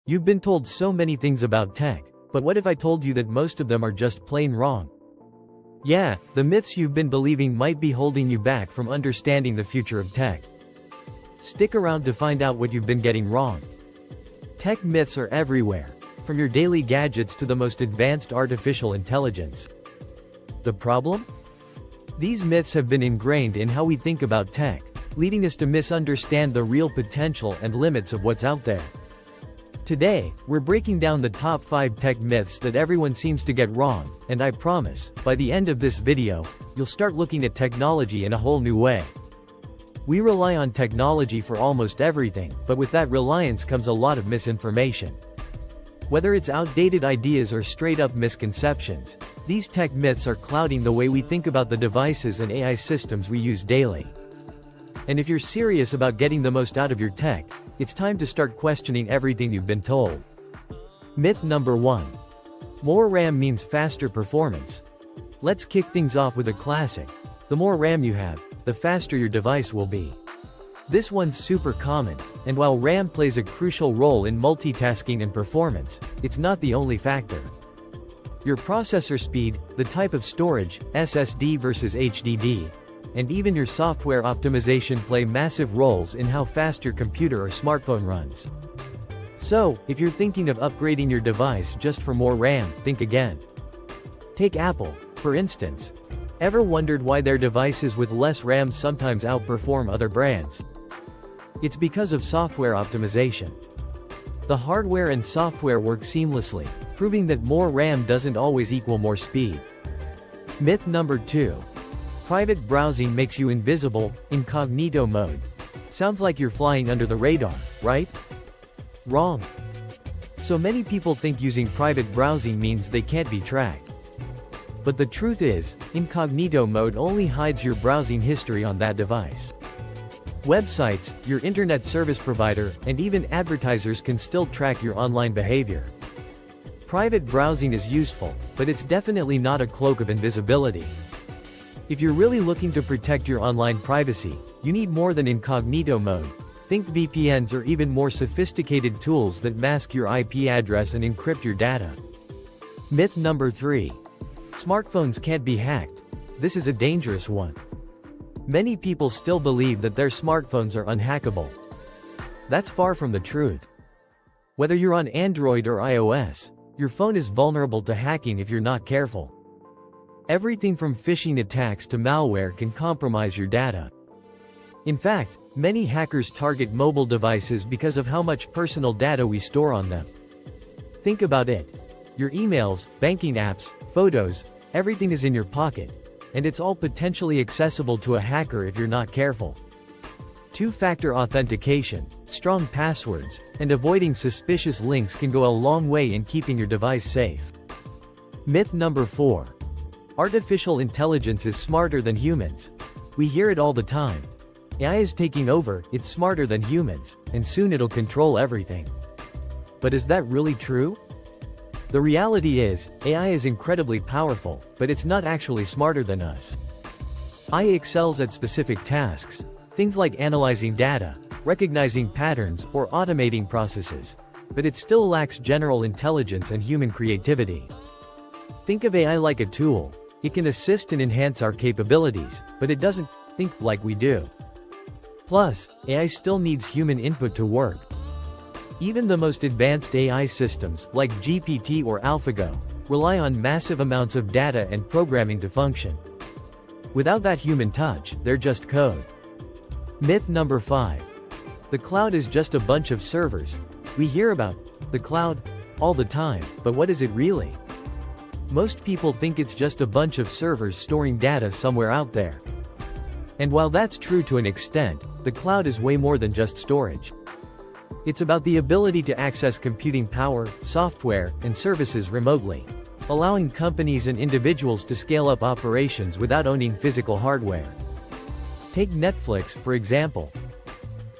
You've been told so many things about tech, but what if I told you that most of them are just plain wrong? Yeah, the myths you've been believing might be holding you back from understanding the future of tech. Stick around to find out what you've been getting wrong. Tech myths are everywhere, from your daily gadgets to the most advanced artificial intelligence. The problem? These myths have been ingrained in how we think about tech, leading us to misunderstand the real potential and limits of what's out there. Today, we're breaking down the top 5 tech myths that everyone seems to get wrong, and I promise, by the end of this video, you'll start looking at technology in a whole new way. We rely on technology for almost everything, but with that reliance comes a lot of misinformation. Whether it's outdated ideas or straight-up misconceptions, these tech myths are clouding the way we think about the devices and AI systems we use daily. And if you're serious about getting the most out of your tech, it's time to start questioning everything you've been told. Myth number 1. More RAM means faster performance. Let's kick things off with a classic. The more RAM you have, the faster your device will be. This one's super common, and while RAM plays a crucial role in multitasking and performance, it's not the only factor. Your processor speed, the type of storage, SSD versus HDD, and even your software optimization play massive roles in how fast your computer or smartphone runs. So, if you're thinking of upgrading your device just for more RAM, think again. Take Apple, for instance. Ever wondered why their devices with less RAM sometimes outperform other brands? It's because of software optimization. The hardware and software work seamlessly, proving that more RAM doesn't always equal more speed. Myth number 2. Private browsing makes you invisible, incognito mode. Sounds like you're flying under the radar, right? Wrong. So many people think using private browsing means they can't be tracked. But the truth is, incognito mode only hides your browsing history on that device. Websites, your internet service provider, and even advertisers can still track your online behavior. Private browsing is useful, but it's definitely not a cloak of invisibility. If you're really looking to protect your online privacy, you need more than incognito mode. Think VPNs or even more sophisticated tools that mask your IP address and encrypt your data. Myth number 3. Smartphones can't be hacked. This is a dangerous one. Many people still believe that their smartphones are unhackable. That's far from the truth. Whether you're on Android or iOS, your phone is vulnerable to hacking if you're not careful. Everything from phishing attacks to malware can compromise your data. In fact, many hackers target mobile devices because of how much personal data we store on them. Think about it. Your emails, banking apps, photos, everything is in your pocket, and it's all potentially accessible to a hacker if you're not careful. Two-factor authentication, strong passwords, and avoiding suspicious links can go a long way in keeping your device safe. Myth number 4. Artificial intelligence is smarter than humans. We hear it all the time. AI is taking over, it's smarter than humans, and soon it'll control everything. But is that really true? The reality is, AI is incredibly powerful, but it's not actually smarter than us. AI excels at specific tasks, things like analyzing data, recognizing patterns, or automating processes, but it still lacks general intelligence and human creativity. Think of AI like a tool. It can assist and enhance our capabilities, but it doesn't think like we do. Plus, AI still needs human input to work. Even the most advanced AI systems, like GPT or AlphaGo, rely on massive amounts of data and programming to function. Without that human touch, they're just code. Myth number 5. The cloud is just a bunch of servers. We hear about the cloud all the time, but what is it really? Most people think it's just a bunch of servers storing data somewhere out there. And while that's true to an extent, the cloud is way more than just storage. It's about the ability to access computing power, software, and services remotely, allowing companies and individuals to scale up operations without owning physical hardware. Take Netflix, for example.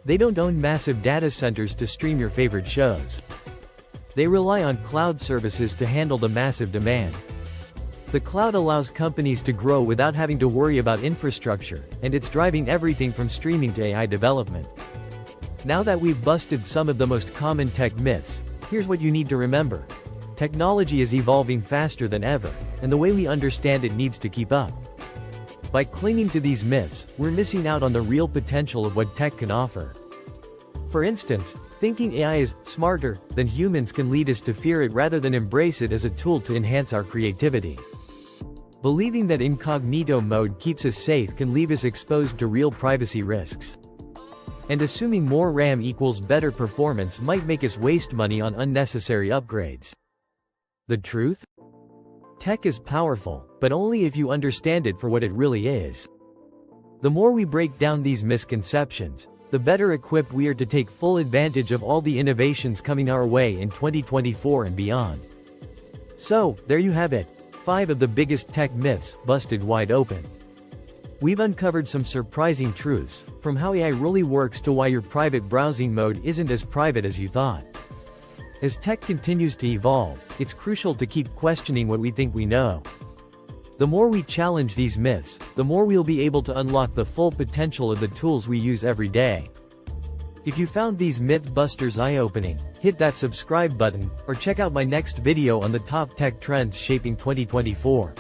They don't own massive data centers to stream your favorite shows. They rely on cloud services to handle the massive demand. The cloud allows companies to grow without having to worry about infrastructure, and it's driving everything from streaming to AI development. Now that we've busted some of the most common tech myths, Here's what you need to remember. Technology is evolving faster than ever, and the way we understand it needs to keep up. By clinging to these myths, we're missing out on the real potential of what tech can offer. For instance, thinking AI is smarter than humans can lead us to fear it rather than embrace it as a tool to enhance our creativity. Believing that incognito mode keeps us safe can leave us exposed to real privacy risks. And assuming more RAM equals better performance might make us waste money on unnecessary upgrades. The truth? Tech is powerful, but only if you understand it for what it really is. The more we break down these misconceptions, the better equipped we are to take full advantage of all the innovations coming our way in 2024 and beyond. So, there you have it, 5 of the biggest tech myths busted wide open. We've uncovered some surprising truths, from how AI really works to why your private browsing mode isn't as private as you thought. As tech continues to evolve, it's crucial to keep questioning what we think we know. The more we challenge these myths, the more we'll be able to unlock the full potential of the tools we use every day. If you found these myth-busters eye-opening, hit that subscribe button, or check out my next video on the top tech trends shaping 2024.